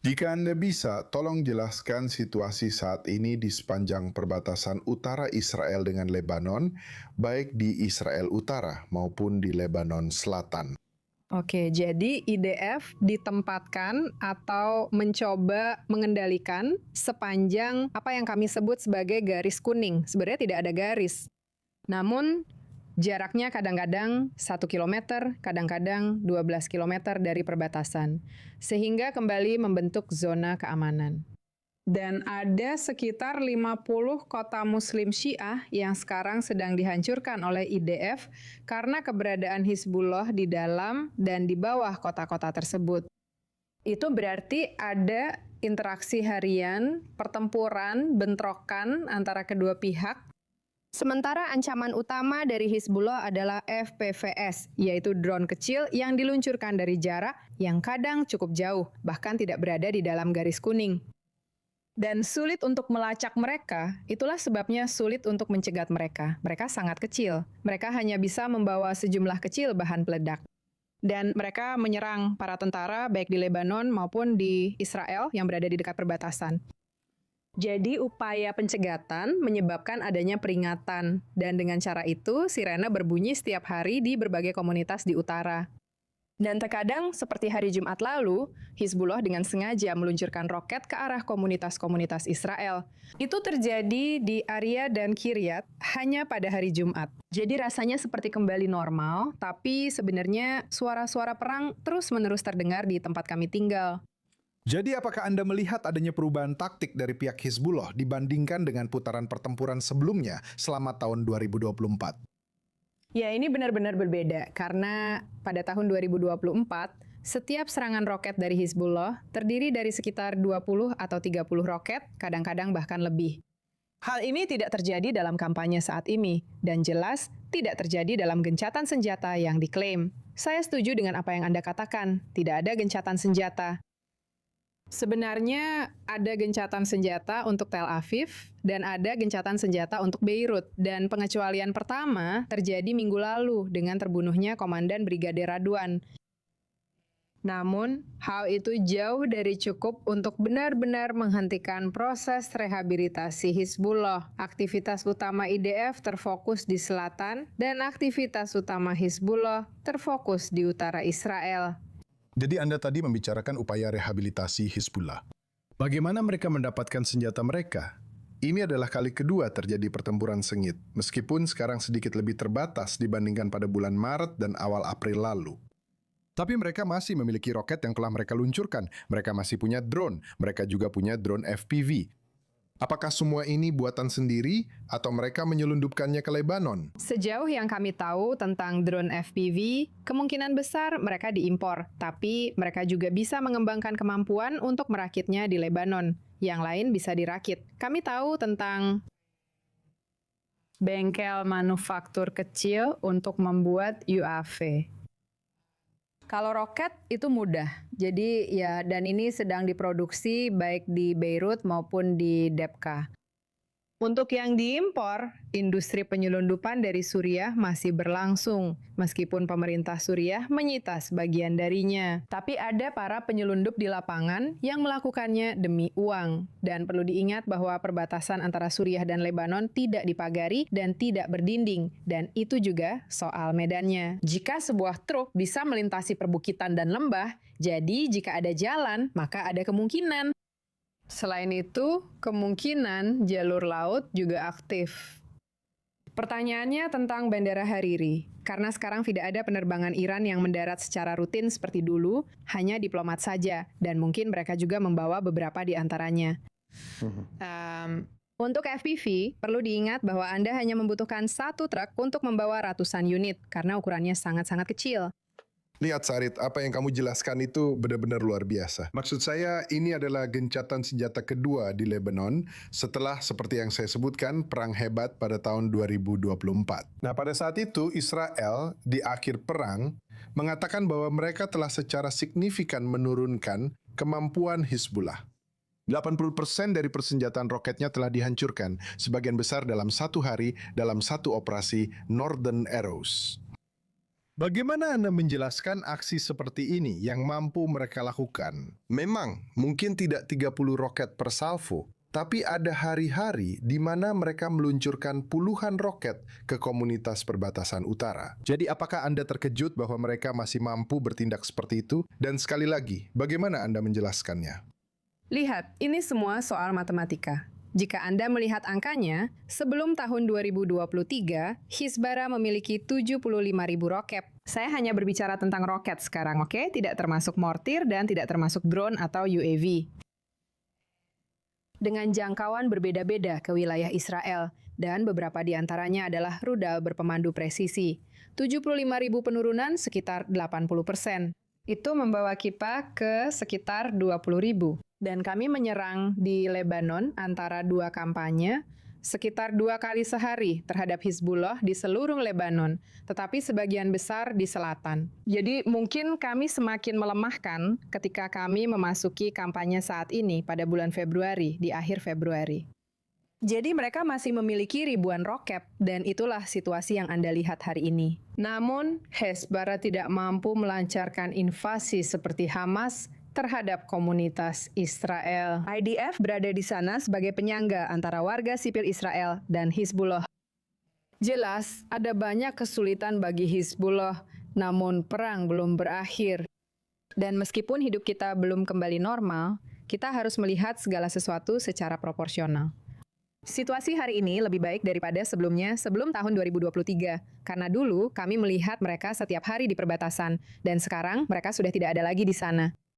Jika Anda bisa, tolong jelaskan situasi saat ini di sepanjang perbatasan utara Israel dengan Lebanon, baik di Israel Utara maupun di Lebanon Selatan. Oke, jadi IDF ditempatkan atau mencoba mengendalikan sepanjang apa yang kami sebut sebagai garis kuning. Sebenarnya tidak ada garis. Namun, jaraknya kadang-kadang 1 kilometer, kadang-kadang 12 kilometer dari perbatasan. Sehingga kembali membentuk zona keamanan. Dan ada sekitar 50 kota muslim Syiah yang sekarang sedang dihancurkan oleh IDF karena keberadaan Hizbullah di dalam dan di bawah kota-kota tersebut. Itu berarti ada interaksi harian, pertempuran, bentrokan antara kedua pihak. Sementara ancaman utama dari Hizbullah adalah FPVS, yaitu drone kecil yang diluncurkan dari jarak yang kadang cukup jauh, bahkan tidak berada di dalam garis kuning. Dan sulit untuk melacak mereka, itulah sebabnya sulit untuk mencegat mereka. Mereka sangat kecil. Mereka hanya bisa membawa sejumlah kecil bahan peledak. Dan mereka menyerang para tentara baik di Lebanon maupun di Israel yang berada di dekat perbatasan. Jadi upaya pencegatan menyebabkan adanya peringatan. Dan dengan cara itu, sirene berbunyi setiap hari di berbagai komunitas di utara. Dan terkadang, seperti hari Jumat lalu, Hizbullah dengan sengaja meluncurkan roket ke arah komunitas-komunitas Israel. Itu terjadi di Arya dan Kiryat hanya pada hari Jumat. Jadi rasanya seperti kembali normal, tapi sebenarnya suara-suara perang terus-menerus terdengar di tempat kami tinggal. Jadi apakah Anda melihat adanya perubahan taktik dari pihak Hizbullah dibandingkan dengan putaran pertempuran sebelumnya selama tahun 2024? Ya, ini benar-benar berbeda karena pada tahun 2024, setiap serangan roket dari Hizbullah terdiri dari sekitar 20 atau 30 roket, kadang-kadang bahkan lebih. Hal ini tidak terjadi dalam kampanye saat ini, dan jelas tidak terjadi dalam gencatan senjata yang diklaim. Saya setuju dengan apa yang Anda katakan, tidak ada gencatan senjata. Sebenarnya ada gencatan senjata untuk Tel Aviv dan ada gencatan senjata untuk Beirut. Dan pengecualian pertama terjadi minggu lalu dengan terbunuhnya Komandan Brigadir Radwan. Namun, hal itu jauh dari cukup untuk benar-benar menghentikan proses rehabilitasi Hizbullah. Aktivitas utama IDF terfokus di selatan dan aktivitas utama Hizbullah terfokus di utara Israel. Jadi Anda tadi membicarakan upaya rehabilitasi Hizbullah. Bagaimana mereka mendapatkan senjata mereka? Ini adalah kali kedua terjadi pertempuran sengit, meskipun sekarang sedikit lebih terbatas dibandingkan pada bulan Maret dan awal April lalu. Tapi mereka masih memiliki roket yang telah mereka luncurkan. Mereka masih punya drone. Mereka juga punya drone FPV. Apakah semua ini buatan sendiri atau mereka menyelundupkannya ke Lebanon? Sejauh yang kami tahu tentang drone FPV, kemungkinan besar mereka diimpor, tapi mereka juga bisa mengembangkan kemampuan untuk merakitnya di Lebanon. Yang lain bisa dirakit. Kami tahu tentang bengkel manufaktur kecil untuk membuat UAV. Kalau roket itu mudah. Jadi ya, dan ini sedang diproduksi baik di Beirut maupun di Debka. Untuk yang diimpor, industri penyelundupan dari Suriah masih berlangsung, meskipun pemerintah Suriah menyita sebagian darinya. Tapi ada para penyelundup di lapangan yang melakukannya demi uang. Dan perlu diingat bahwa perbatasan antara Suriah dan Lebanon tidak dipagari dan tidak berdinding. Dan itu juga soal medannya. Jika sebuah truk bisa melintasi perbukitan dan lembah, jadi jika ada jalan, maka ada kemungkinan. Selain itu, kemungkinan jalur laut juga aktif. Pertanyaannya tentang Bandara Hariri. Karena sekarang tidak ada penerbangan Iran yang mendarat secara rutin seperti dulu, hanya diplomat saja, dan mungkin mereka juga membawa beberapa di antaranya. Untuk FPV, perlu diingat bahwa Anda hanya membutuhkan satu truk untuk membawa ratusan unit, karena ukurannya sangat-sangat kecil. Lihat Sarit, apa yang kamu jelaskan itu benar-benar luar biasa. Maksud saya, ini adalah gencatan senjata kedua di Lebanon setelah seperti yang saya sebutkan, perang hebat pada tahun 2024. Nah, pada saat itu Israel di akhir perang mengatakan bahwa mereka telah secara signifikan menurunkan kemampuan Hizbullah. 80% dari persenjataan roketnya telah dihancurkan, sebagian besar dalam satu hari dalam satu operasi Northern Arrows. Bagaimana Anda menjelaskan aksi seperti ini yang mampu mereka lakukan? Memang, mungkin tidak 30 roket per salvo, tapi ada hari-hari di mana mereka meluncurkan puluhan roket ke komunitas perbatasan utara. Jadi apakah Anda terkejut bahwa mereka masih mampu bertindak seperti itu? Dan sekali lagi, bagaimana Anda menjelaskannya? Lihat, ini semua soal matematika. Jika Anda melihat angkanya, sebelum tahun 2023, Hizbara memiliki 75.000 roket. Saya hanya berbicara tentang roket sekarang, oke? Tidak termasuk mortir dan tidak termasuk drone atau UAV. Dengan jangkauan berbeda-beda ke wilayah Israel, dan beberapa di antaranya adalah rudal berpemandu presisi. 75.000 penurunan sekitar 80%. Itu membawa kita ke sekitar 20.000. Dan kami menyerang di Lebanon antara dua kampanye sekitar 2 kali sehari terhadap Hizbullah di seluruh Lebanon, tetapi sebagian besar di selatan. Jadi mungkin kami semakin melemahkan ketika kami memasuki kampanye saat ini pada bulan Februari, di akhir Februari. Jadi mereka masih memiliki ribuan roket, dan itulah situasi yang Anda lihat hari ini. Namun, Hezbollah tidak mampu melancarkan invasi seperti Hamas terhadap komunitas Israel. IDF berada di sana sebagai penyangga antara warga sipil Israel dan Hizbullah. Jelas, ada banyak kesulitan bagi Hizbullah, namun perang belum berakhir. Dan meskipun hidup kita belum kembali normal, kita harus melihat segala sesuatu secara proporsional. Situasi hari ini lebih baik daripada sebelumnya, sebelum tahun 2023. Karena dulu kami melihat mereka setiap hari di perbatasan, dan sekarang mereka sudah tidak ada lagi di sana.